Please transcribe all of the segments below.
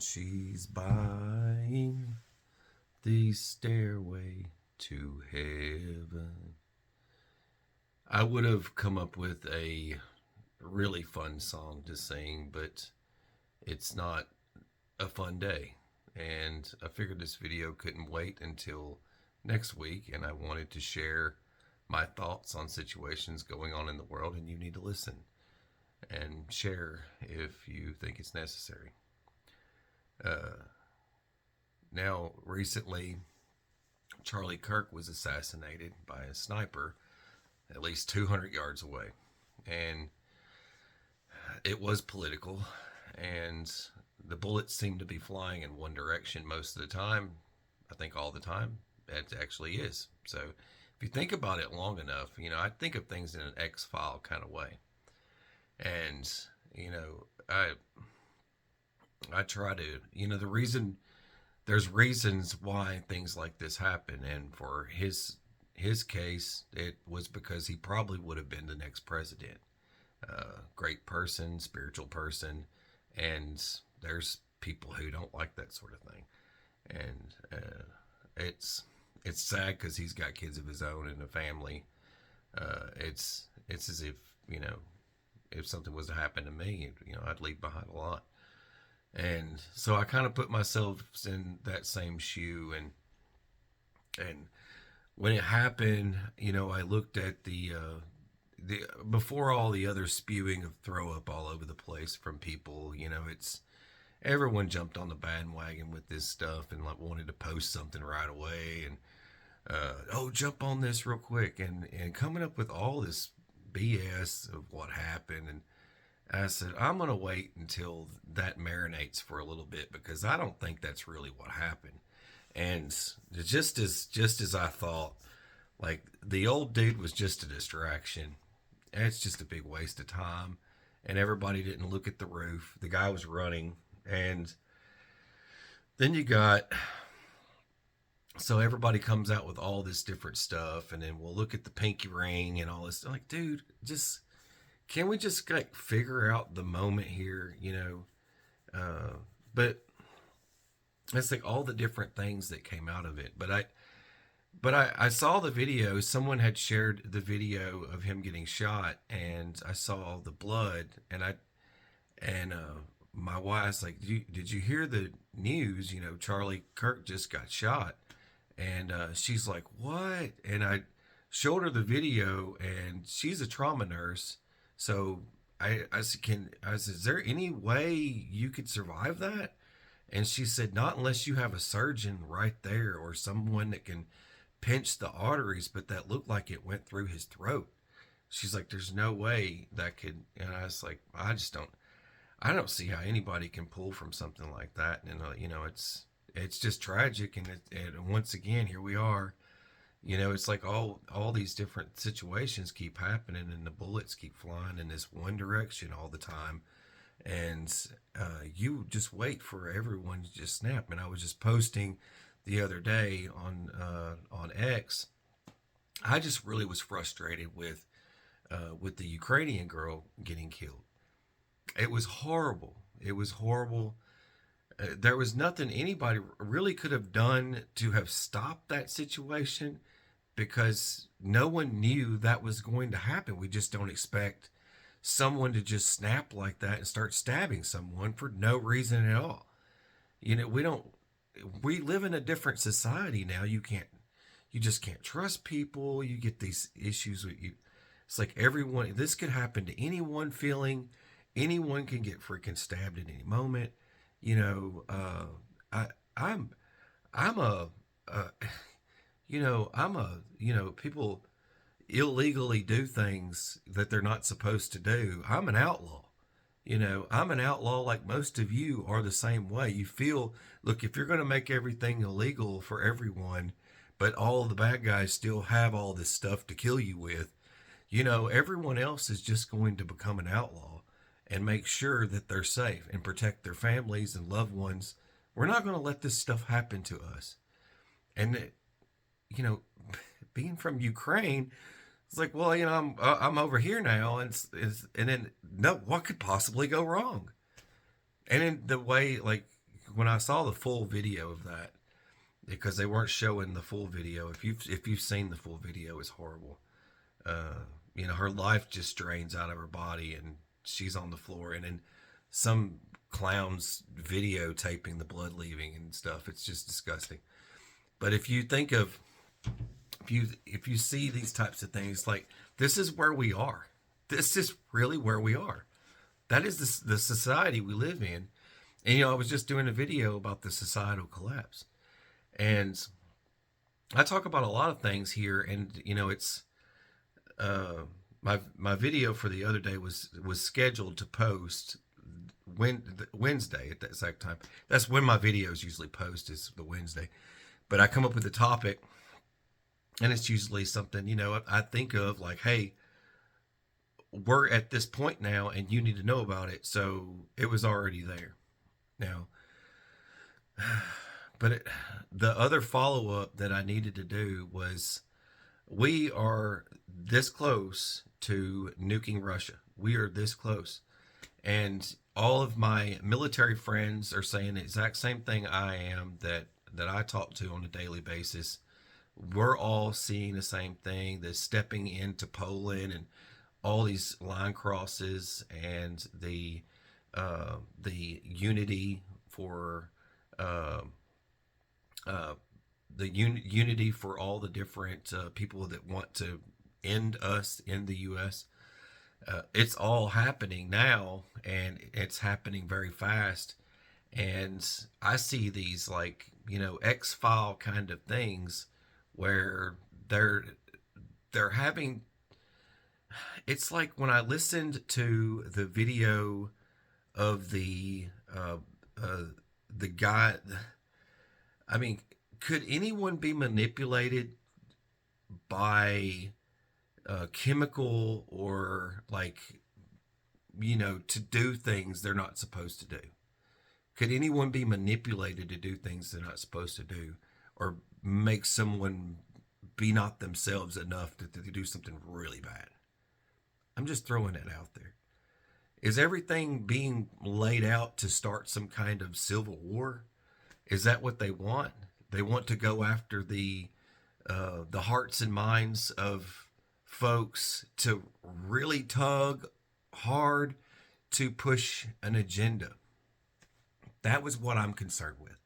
She's buying the stairway to heaven. I would have come up with a really fun song to sing, but it's not a fun day. And I figured this video couldn't wait until next week, and I wanted to share my thoughts on situations going on in the world, and you need to listen and share if you think it's necessary. Now, recently, Charlie Kirk was assassinated by a sniper at least 200 yards away. And it was political, and the bullets seemed to be flying in one direction most of the time. I think all the time. It actually is. So if you think about it long enough, I think of things in an X-File kind of way. And, I try to, there's reasons why things like this happen. And for his case, it was because he probably would have been the next president. Great person, spiritual person. And there's people who don't like that sort of thing. And it's sad because he's got kids of his own and a family. It's as if, if something was to happen to me, I'd leave behind a lot. And so I kind of put myself in that same shoe, and when it happened, I looked at the before all the other spewing of throw up all over the place from people, it's everyone jumped on the bandwagon with this stuff and like wanted to post something right away and jump on this real quick and coming up with all this BS of what happened. And I said, I'm going to wait until that marinates for a little bit, because I don't think that's really what happened. And just as I thought, like, the old dude was just a distraction. It's just a big waste of time. And everybody didn't look at the roof. The guy was running. And then so everybody comes out with all this different stuff. And then we'll look at the pinky ring and all this. Like, dude, can we just like figure out the moment here, but it's like all the different things that came out of it. But I saw the video. Someone had shared the video of him getting shot, and I saw all the blood, and my wife's like, did you hear the news? Charlie Kirk just got shot. And she's like, what? And I showed her the video, and she's a trauma nurse. So I said, is there any way you could survive that? And she said, not unless you have a surgeon right there or someone that can pinch the arteries, but that looked like it went through his throat. She's like, there's no way that could. And I was like, I don't see how anybody can pull from something like that. And, it's just tragic. And once again, here we are. It's like all these different situations keep happening, and the bullets keep flying in this one direction all the time. And you just wait for everyone to just snap. And I was just posting the other day on X. I just really was frustrated with the Ukrainian girl getting killed. It was horrible. It was horrible. There was nothing anybody really could have done to have stopped that situation, because no one knew that was going to happen. We just don't expect someone to just snap like that and start stabbing someone for no reason at all. We live in a different society now. You just can't trust people. You get these issues with you. It's like this could happen to anyone feeling. Anyone can get freaking stabbed at any moment. People illegally do things that they're not supposed to do. I'm an outlaw. I'm an outlaw like most of you are the same way. You feel, look, if you're going to make everything illegal for everyone, but all the bad guys still have all this stuff to kill you with, everyone else is just going to become an outlaw and make sure that they're safe and protect their families and loved ones. We're not going to let this stuff happen to us. And, being from Ukraine, it's like, well, I'm over here now, and then no, what could possibly go wrong? And in the way, like, when I saw the full video of that, because they weren't showing the full video. If you've seen the full video, it's horrible. You know, her life just drains out of her body, and she's on the floor, and then some clowns videotaping the blood leaving and stuff. It's just disgusting. But if you think of if you see these types of things, like, this is where we are. This is really where we are. That is the society we live in. And, you know, I was just doing a video about the societal collapse. And I talk about a lot of things here. And, you know, it's my video for the other day was scheduled to post Wednesday at that exact time. That's when my videos usually post, is the Wednesday. But I come up with a topic, and it's usually something, you know, I think of like, hey, we're at this point now and you need to know about it. So it was already there. Now, but the other follow-up that I needed to do was, we are this close to nuking Russia. We are this close. And all of my military friends are saying the exact same thing I am, that I talk to on a daily basis. We're all seeing the same thing, the stepping into Poland and all these line crosses, and the unity for unity for all the different people that want to end us in the U.S. It's all happening now, and it's happening very fast. And I see these, like, you know, X-File kind of things where they're having, it's like when I listened to the video of the guy, I mean, could anyone be manipulated by chemical, or, like, you know, to do things they're not supposed to do? Could anyone be manipulated to do things they're not supposed to do, or make someone be not themselves enough to do something really bad? I'm just throwing it out there. Is everything being laid out to start some kind of civil war? Is that what they want? They want to go after the hearts and minds of folks, to really tug hard to push an agenda. That was what I'm concerned with.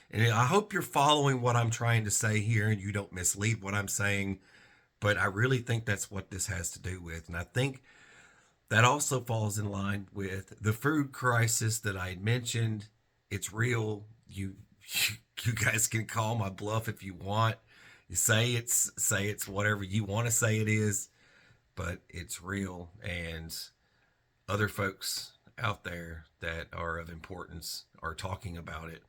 And I hope you're following what I'm trying to say here, and you don't mislead what I'm saying. But I really think that's what this has to do with. And I think that also falls in line with the food crisis that I had mentioned. It's real. You guys can call my bluff if you want. You say it's whatever you want to say it is, but it's real. And other folks out there that are of importance are talking about it,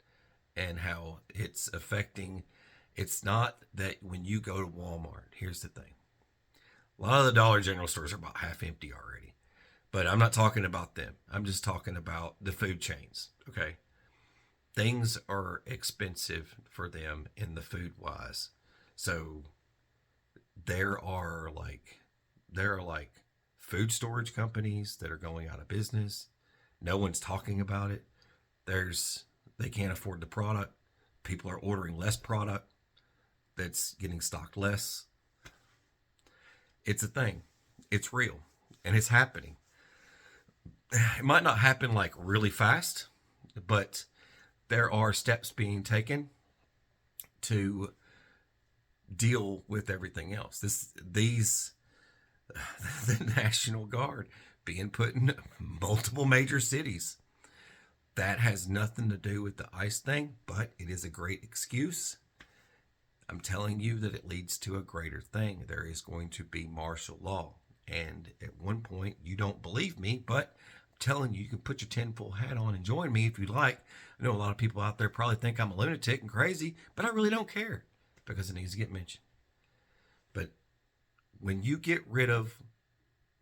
and how it's affecting. It's not that when you go to Walmart, here's the thing. A lot of the Dollar General stores are about half empty already, but I'm not talking about them. I'm just talking about the food chains. Okay. Things are expensive for them in the food wise. So there are like food storage companies that are going out of business. No one's talking about it. They can't afford the product. People are ordering less product that's getting stocked less. It's a thing. It's real. And it's happening. It might not happen like really fast, but there are steps being taken to deal with everything else. The National Guard being put in multiple major cities. That has nothing to do with the ICE thing, but it is a great excuse. I'm telling you that it leads to a greater thing. There is going to be martial law. And at one point, you don't believe me, but I'm telling you, you can put your tinfoil hat on and join me if you'd like. I know a lot of people out there probably think I'm a lunatic and crazy, but I really don't care, because it needs to get mentioned. But when you get rid of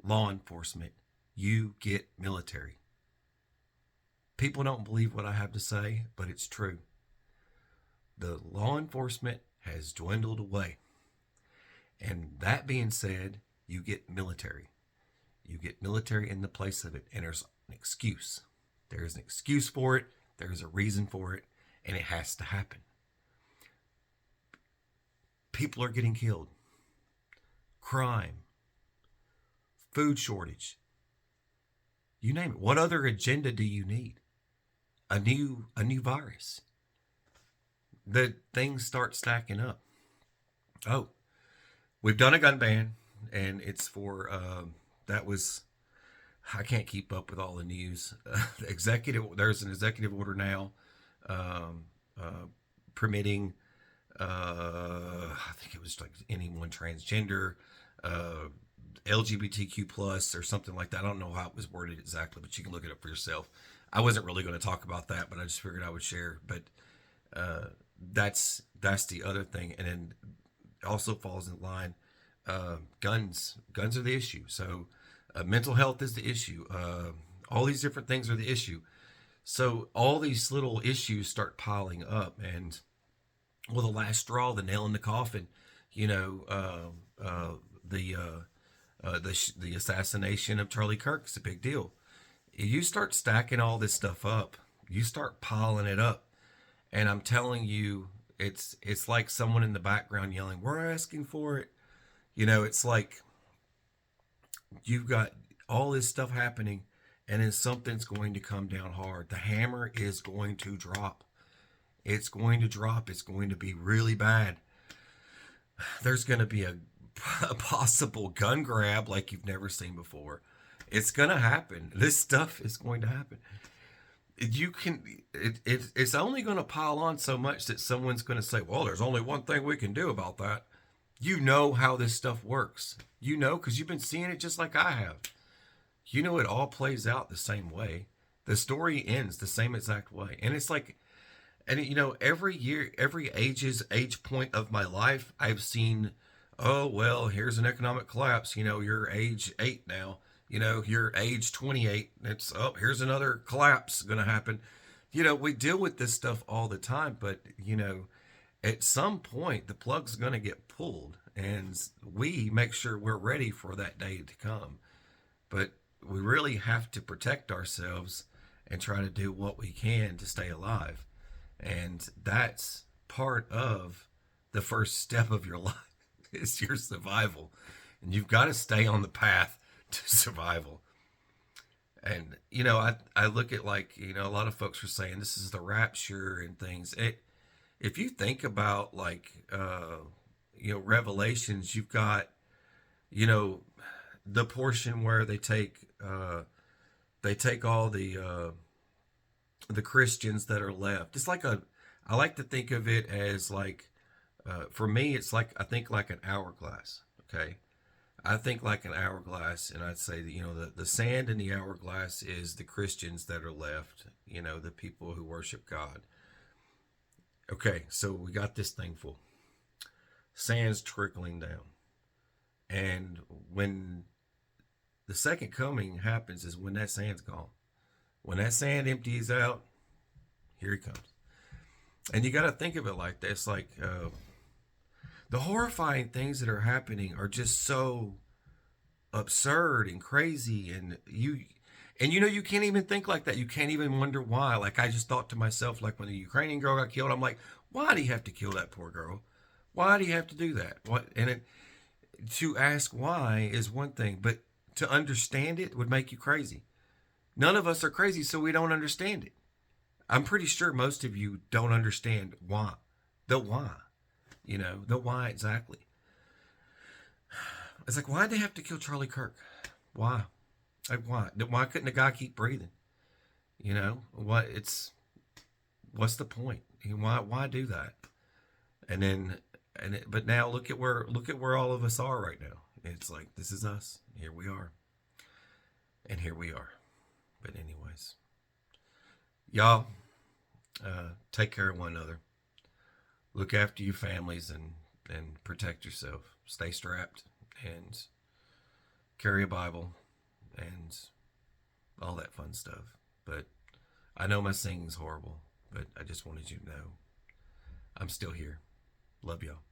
law enforcement, you get military. People don't believe what I have to say, but it's true. The law enforcement has dwindled away. And that being said, you get military. You get military in the place of it. And there's an excuse. There's an excuse for it. There's a reason for it, and it has to happen. People are getting killed. Crime. Food shortage. You name it. What other agenda do you need? A new virus. The things start stacking up. Oh, we've done a gun ban, and it's for that was, I can't keep up with all the news. There's an executive order now permitting, I think it was like anyone transgender, LGBTQ plus or something like that. I don't know how it was worded exactly, but you can look it up for yourself. I wasn't really going to talk about that, but I just figured I would share. But that's the other thing, and then also falls in line. Guns are the issue. So mental health is the issue. All these different things are the issue. So all these little issues start piling up, and well, the last straw, the nail in the coffin, you know, the assassination of Charlie Kirk is a big deal. You start stacking all this stuff up, you start piling it up, and I'm telling you, it's like someone in the background yelling, "We're asking for it." You know, it's like you've got all this stuff happening, and then something's going to come down hard. The hammer is going to drop. It's going to drop. It's going to be really bad. There's going to be a possible gun grab like you've never seen before. It's going to happen. This stuff is going to happen. It's only going to pile on so much that someone's going to say, well, there's only one thing we can do about that. You know how this stuff works. You know, because you've been seeing it just like I have. You know, it all plays out the same way. The story ends the same exact way. And it's like, and you know, every year, every age point of my life, I've seen, oh, well, here's an economic collapse. You know, you're age 8 now. You know, you're age 28. It's, oh, here's another collapse going to happen. You know, we deal with this stuff all the time, but, you know, at some point, the plug's going to get pulled, and we make sure we're ready for that day to come. But we really have to protect ourselves and try to do what we can to stay alive. And that's part of the first step of your life is your survival. And you've got to stay on the path to survival. And, you know, I look at, like, you know, a lot of folks are saying this is the rapture and things. If you think about, like, you know, Revelations, you've got, you know, the portion where they take all the Christians that are left. It's like I like to think of it as like, for me, it's like, I think like an hourglass. Okay. I think like an hourglass, and I'd say that, you know, the sand in the hourglass is the Christians that are left, you know, the people who worship God. Okay, so we got this thing full. Sand's trickling down. And when the second coming happens is when that sand's gone. When that sand empties out, here he comes. And you got to think of it like this. Like, the horrifying things that are happening are just so absurd and crazy. And you know, you can't even think like that. You can't even wonder why. Like, I just thought to myself, like when the Ukrainian girl got killed, I'm like, why do you have to kill that poor girl? Why do you have to do that? To ask why is one thing, but to understand it would make you crazy. None of us are crazy, so we don't understand it. I'm pretty sure most of you don't understand why. The why. You know, the why exactly. It's like, why'd they have to kill Charlie Kirk? Why? Like, why? Why couldn't the guy keep breathing? You know, what's the point? Why do that? But now look at where all of us are right now. It's like, this is us. Here we are. And here we are. But anyways, y'all, take care of one another. Look after your families and protect yourself. Stay strapped and carry a Bible and all that fun stuff. But I know my singing's horrible, but I just wanted you to know I'm still here. Love y'all.